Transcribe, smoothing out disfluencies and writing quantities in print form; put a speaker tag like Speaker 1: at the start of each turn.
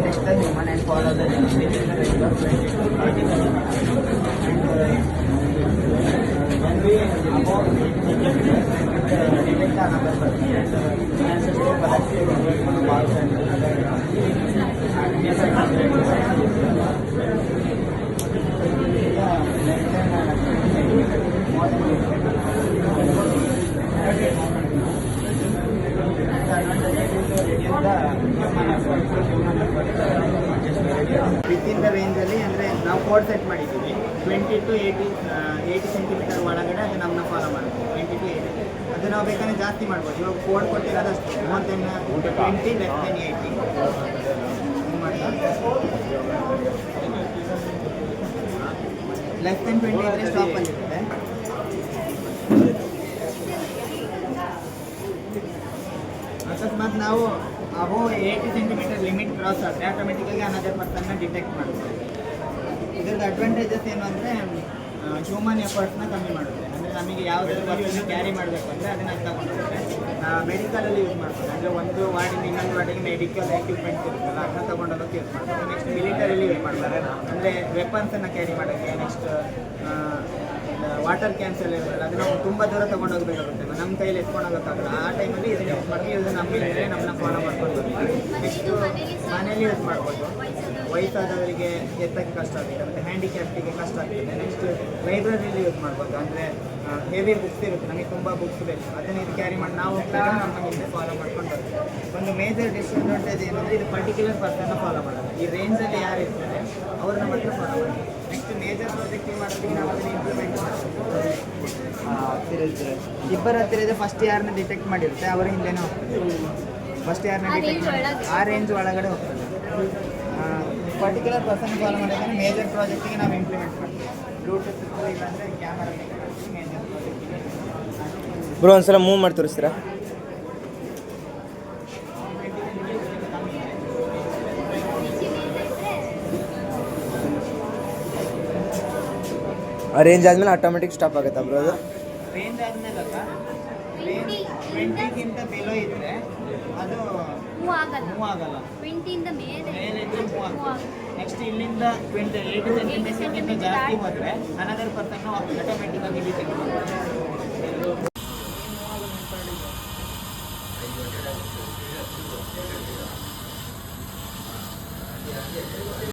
Speaker 1: detect the human and follow the journey within the range of 20 to 30 kilometers. When we above detect another person, chances to collect balls and other within the ರೇಂಜಲ್ಲಿ ಅಂದರೆ ನಾವು code set ಮಾಡಿದ್ದೀವಿ 20 to 80 centimetre ಒಳಗಡೆ ಅದು ನಮ್ಮನ್ನ follow ಮಾಡುತ್ತೆ 20 to 80 ಅದು ನಾವು ಬೇಕಾದ್ರೆ ಜಾಸ್ತಿ ಮಾಡ್ಬೋದು. ಇವಾಗ ಕೋಡ್ ಕೊಟ್ಟಿರೋದು ಅಷ್ಟು more than 20 less than 80 less than 20 ಇದ್ರೆ ಸ್ಟಾಪಲ್ಲಿರುತ್ತೆ. ಅಕಸ್ಮಾತ್ ನಾವು ಅಬೋ 80 ಸೆಂಟಿಮೀಟರ್ ಲಿಮಿಟ್ ಕ್ರಾಸ್ ಆದರೆ ಆಟೋಮೆಟಿಕ್ಕಾಗಿ ಅನದರ್ ಪರ್ಸನ್ನ ಡಿಟೆಕ್ಟ್ ಮಾಡುತ್ತೆ. ಇದ್ರದ್ದು ಅಡ್ವಾಂಟೇಜಸ್ ಏನು ಅಂದರೆ ಹ್ಯೂಮನ್ ಎಫರ್ಟ್ಸ್ನ ಕಮ್ಮಿ ಮಾಡುತ್ತೆ. ಅಂದರೆ ನಮಗೆ ಯಾವುದಾದ್ರು ಪರ್ಸನ್ನ ಕ್ಯಾರಿ ಮಾಡಬೇಕು ಅಂದರೆ ಅದನ್ನು ತಗೊಂಡೋಗುತ್ತೆ ಮೆಡಿಕಲಲ್ಲಿ ಯೂಸ್ ಮಾಡ್ಬೋದು. ಅಂದರೆ ಒಂದು ವಾರ್ಡಿಂದ ಇನ್ನೊಂದು ವಾರ್ಡಿಗೆ ಮೆಡಿಕಲ್ ಎಕ್ವಿಪ್ಮೆಂಟ್ಸ್ ಇರುತ್ತಲ್ಲ ಅದನ್ನ ತೊಗೊಂಡೋಗೋಕ್ಕೆ ಯೂಸ್ ಮಾಡ್ಬೋದು. ನೆಕ್ಸ್ಟ್ ಮಿಲಿಟರಿಲಿ ಯೂಸ್ ಮಾಡ್ತಾರೆ, ಅಂದರೆ ವೆಪನ್ಸನ್ನು ಕ್ಯಾರಿ ಮಾಡೋಕ್ಕೆ. ನೆಕ್ಸ್ಟ್ ವಾಟರ್ ಕ್ಯಾನ್ಸ್ ಎಲ್ಲ ಇರೋಲ್ಲ, ಅದು ನಾವು ತುಂಬ ದೂರ ತೊಗೊಂಡೋಗ್ಬೇಕಾಗುತ್ತೆ, ನಮ್ಮ ಕೈಯಲ್ಲಿ ಎತ್ಕೊಂಡು ಹೋಗೋಕ್ಕಾಗಲ್ಲ. ಆ ಟೈಮಲ್ಲಿ ಇದನ್ನು ಯೂಸ್ ಮಾಡಿ ಇದು ನಮಗೆ ನಮ್ಮನ್ನ ಫಾಲೋ ಮಾಡ್ಕೊಂಡು ಬರ್ತೀವಿ. ನೆಕ್ಸ್ಟು ಮನೇಲಿ ಯೂಸ್ ಮಾಡ್ಬೋದು. ವಯಸ್ಸಾದವರಿಗೆ ಎತ್ತಕ್ಕೆ ಕಷ್ಟ ಆಗುತ್ತೆ, ಮತ್ತು ಹ್ಯಾಂಡಿಕ್ಯಾಪ್ಟಿಗೆ ಕಷ್ಟ ಆಗ್ತದೆ. ನೆಕ್ಸ್ಟ್ ಲೈಬ್ರರಿಲಿ ಯೂಸ್ ಮಾಡ್ಬೋದು. ಅಂದರೆ ಹೆವಿ ಬುಕ್ಸ್ ಇರುತ್ತೆ, ನಮಗೆ ತುಂಬ ಬುಕ್ಸ್ ಬೇಕು, ಅದನ್ನು ಇದು ಕ್ಯಾರಿ ಮಾಡಿ ನಾವು ಹೋಗ್ತಾರೆ ನಮ್ಮ ಹಿಂದೆ ಫಾಲೋ ಮಾಡ್ಕೊಂಡು ಬರ್ತೀವಿ. ಒಂದು ಮೇಜರ್ ಡಿಸ್ಅಡ್ವಾಂಟೇಜ್ ಏನಂದರೆ ಇದು ಪರ್ಟಿಕ್ಯುಲರ್ ಪರ್ಸನ್ನ ಫಾಲೋ ಮಾಡೋದು. ಈ ರೇಂಜಲ್ಲಿ ಯಾರು ಇರ್ತಾರೆ ಅವ್ರನ್ನ ಮಾತ್ರ ಫಾಲೋ ಮಾಡಿ. ನೆಕ್ಸ್ಟ್ ಮೇಜರ್ ಪ್ರಾಜೆಕ್ಟ್ ಮಾಡೋದಕ್ಕೆ ನಾವು ಅದನ್ನು ಇಂಪ್ಲಿಮೆಂಟ್ ಮಾಡ್ತೀವಿ. ಇಬ್ಬರ ಹತ್ತಿರ ಇದೆ, ಫಸ್ಟ್ ಯಾರನ್ನ ಡಿಟೆಕ್ಟ್ ಮಾಡಿರುತ್ತೆ ಅವರ ಹಿಂದೆನೇ ಹೋಗ್ತದೆ. ಫಸ್ಟ್ ಯಾರನ್ನ ಡಿಟೆಕ್ಟ್ ಮಾಡಿ ಆ ರೇಂಜ್ ಒಳಗಡೆ ಹೋಗ್ತದೆ. ಪರ್ಟಿಕ್ಯುಲರ್ ಪರ್ಸನ್ ಫಾಲೋ ಮಾಡೋದನ್ನು ಮೇಜರ್ ಪ್ರಾಜೆಕ್ಟಿಗೆ ನಾವು ಇಂಪ್ಲಿಮೆಂಟ್ ಮಾಡ್ತೀವಿ. ಬ್ಲೂಟೂತ್ ಇಲ್ಲಾಂದರೆ ಕ್ಯಾಮರಾ ಮೇಜರ್ ಪ್ರಾಜೆಕ್ಟಿಗೆ.
Speaker 2: ಬ್ರೋ ಒಂದ್ಸಲ ಮೂವ್ ಮಾಡಿ ತೋರಿಸ್ತೀರಾ? ಆ ರೇಂಜ್ ಆದಮೇಲೆ ಆಟೋಮೆಟಿಕ್ ಸ್ಟಾಪ್ ಆಗುತ್ತಾ ಬ್ರೋ? ಅದು
Speaker 1: ರೇಂಜ್ ಆದಮೇಲಲ್ಲ, 20ಗಿಂತ ಬಿಲೋ ಇದ್ದರೆ ಅದು ಮೂವ್ ಆಗಲ್ಲ.
Speaker 3: 20ಇಂದ ಮೇಲೆ
Speaker 1: ಇದ್ದರೆ ಮೂವ್ ಆಗುತ್ತೆ. ನೆಕ್ಸ್ಟ್ ಇಲ್ಲಿಂದ 80 ಸೆಂಟಿಮೀಟರ್ಗಿಂತ ಜಾಸ್ತಿ ಹೋದರೆ ಅನದರ್ ಪರ್ಸನ್ ಆಟೋಮೆಟಿಕ್ಕಾಗಿ ಡಿಟೆಕ್ಟ್ ಮಾಡ್ತಾರೆ.